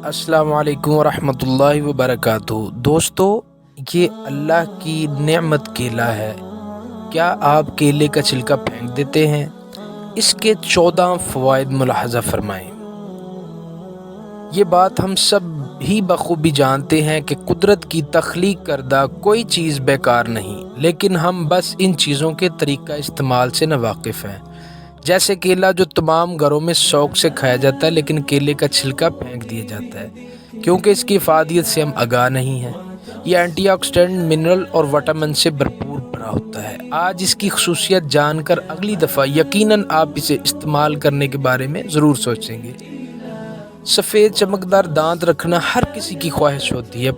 السلام علیکم ورحمۃ اللہ وبرکاتہ۔ دوستو، یہ اللہ کی نعمت کیلا ہے۔ کیا آپ کیلے کا چھلکا پھینک دیتے ہیں؟ اس کے 14 فوائد ملاحظہ فرمائیں۔ یہ بات ہم سب ہی بخوبی جانتے ہیں کہ قدرت کی تخلیق کردہ کوئی چیز بیکار نہیں، لیکن ہم بس ان چیزوں کے طریقہ استعمال سے ناواقف ہیں۔ جیسے کیلا جو تمام گھروں میں شوق سے کھایا جاتا ہے، لیکن کیلے کا چھلکا پھینک دیا جاتا ہے کیونکہ اس کی افادیت سے ہم آگاہ نہیں ہیں۔ یہ اینٹی آکسیڈنٹ، منرل اور وٹامن سے بھرپور بھرا ہوتا ہے۔ آج اس کی خصوصیت جان کر اگلی دفعہ یقیناً آپ اسے استعمال کرنے کے بارے میں ضرور سوچیں گے۔ سفید چمکدار دانت رکھنا ہر کسی کی خواہش ہوتی ہے۔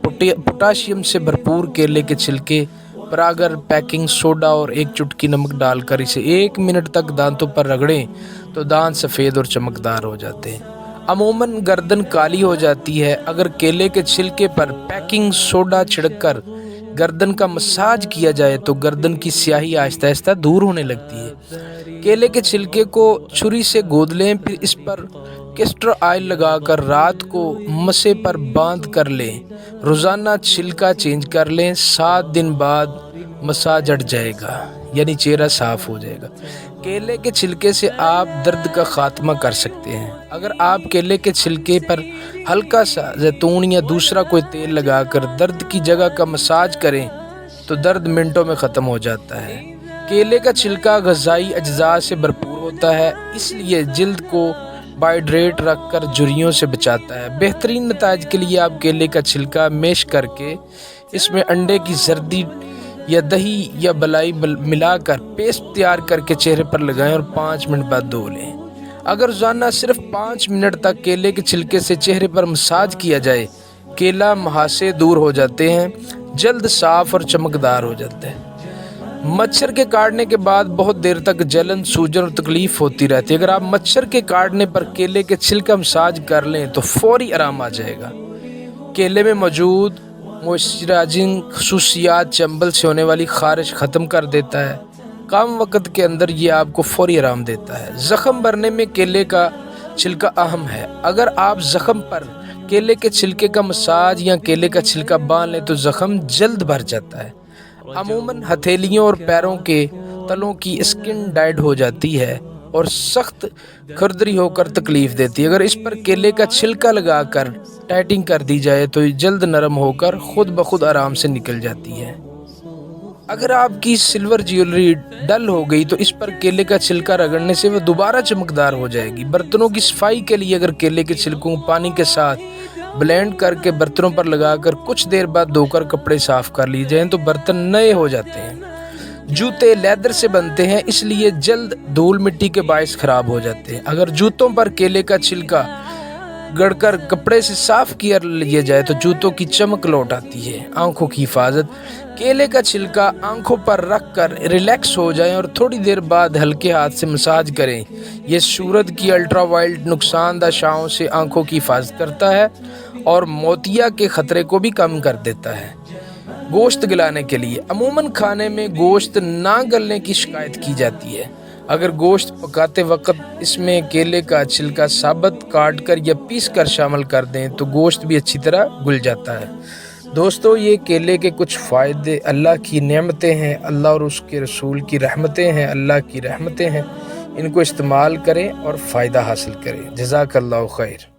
پوٹاشیم سے بھرپور کیلے کے چھلکے پر اگر بیکنگ سوڈا اور ایک چٹکی نمک ڈال کر اسے 1 منٹ تک دانتوں پر رگڑیں تو دانت سفید اور چمکدار ہو جاتے ہیں۔ عموماً گردن کالی ہو جاتی ہے۔ اگر کیلے کے چھلکے پر بیکنگ سوڈا چھڑک کر گردن کا مساج کیا جائے تو گردن کی سیاہی آہستہ آہستہ دور ہونے لگتی ہے۔ کیلے کے چھلکے کو چھری سے گود لیں، پھر اس پر کیسٹر آئل لگا کر رات کو مسے پر باندھ کر لیں۔ روزانہ چھلکا چینج کر لیں۔ 7 دن بعد مساج ہٹ جائے گا، یعنی چہرہ صاف ہو جائے گا۔ کیلے کے چھلکے سے آپ درد کا خاتمہ کر سکتے ہیں۔ اگر آپ کیلے کے چھلکے پر ہلکا سا زیتون یا دوسرا کوئی تیل لگا کر درد کی جگہ کا مساج کریں تو درد منٹوں میں ختم ہو جاتا ہے۔ کیلے کا چھلکا غذائی اجزاء سے بھرپور ہوتا ہے، اس لیے جلد کو ہائیڈریٹ رکھ کر جھریوں سے بچاتا ہے۔ بہترین نتائج کے لیے آپ کیلے کا چھلکا میش کر کے اس میں انڈے کی زردی یا دہی یا بلائی ملا کر پیسٹ تیار کر کے چہرے پر لگائیں اور 5 منٹ بعد دھو لیں۔ اگر روزانہ صرف 5 منٹ تک کیلے کے چھلکے سے چہرے پر مساج کیا جائے، کیلا مہاسے دور ہو جاتے ہیں، جلد صاف اور چمکدار ہو جاتا ہے۔ مچھر کے کاٹنے کے بعد بہت دیر تک جلن، سوجن اور تکلیف ہوتی رہتی ہے۔ اگر آپ مچھر کے کاٹنے پر کیلے کے چھلکا مساج کر لیں تو فوری آرام آ جائے گا۔ کیلے میں موجود موئسچرائزنگ خصوصیات چنبل سے ہونے والی خارش ختم کر دیتا ہے۔ کم وقت کے اندر یہ آپ کو فوری آرام دیتا ہے۔ زخم بھرنے میں کیلے کا چھلکا اہم ہے۔ اگر آپ زخم پر کیلے کے چھلکے کا مساج یا کیلے کا چھلکا باندھ لیں تو زخم جلد بھر جاتا ہے۔ عموماً ہتھیلیوں اور پیروں کے تلوں کی اسکن ڈیڈ ہو جاتی ہے اور سخت کھردری ہو کر تکلیف دیتی ہے۔ اگر اس پر کیلے کا چھلکا لگا کر ٹائٹنگ کر دی جائے تو یہ جلد نرم ہو کر خود بخود آرام سے نکل جاتی ہے۔ اگر آپ کی سلور جیولری ڈل ہو گئی تو اس پر کیلے کا چھلکا رگڑنے سے وہ دوبارہ چمکدار ہو جائے گی۔ برتنوں کی صفائی کے لیے اگر کیلے کے چھلکوں کو پانی کے ساتھ بلینڈ کر کے برتنوں پر لگا کر کچھ دیر بعد دھو کر کپڑے صاف کر لیے جائیں تو برتن نئے ہو جاتے ہیں۔ جوتے لیدر سے بنتے ہیں، اس لیے جلد دھول مٹی کے باعث خراب ہو جاتے ہیں۔ اگر جوتوں پر کیلے کا چھلکا گڑ کر کپڑے سے صاف کیا لیا جائے تو جوتوں کی چمک لوٹ آتی ہے۔ آنکھوں کی حفاظت، کیلے کا چھلکا آنکھوں پر رکھ کر ریلیکس ہو جائیں اور تھوڑی دیر بعد ہلکے ہاتھ سے مساج کریں۔ یہ سورج کی الٹرا وائلٹ نقصان دہ شعاعوں سے آنکھوں کی حفاظت کرتا ہے اور موتیا کے خطرے کو بھی کم کر دیتا ہے۔ گوشت گلانے کے لیے، عموماً کھانے میں گوشت نہ گلنے کی شکایت کی جاتی ہے۔ اگر گوشت پکاتے وقت اس میں کیلے کا چھلکا ثابت کاٹ کر یا پیس کر شامل کر دیں تو گوشت بھی اچھی طرح گل جاتا ہے۔ دوستو، یہ کیلے کے کچھ فائدے اللہ کی نعمتیں ہیں، اللہ اور اس کے رسول کی رحمتیں ہیں، اللہ کی رحمتیں ہیں۔ ان کو استعمال کریں اور فائدہ حاصل کریں۔ جزاک اللہ خیر۔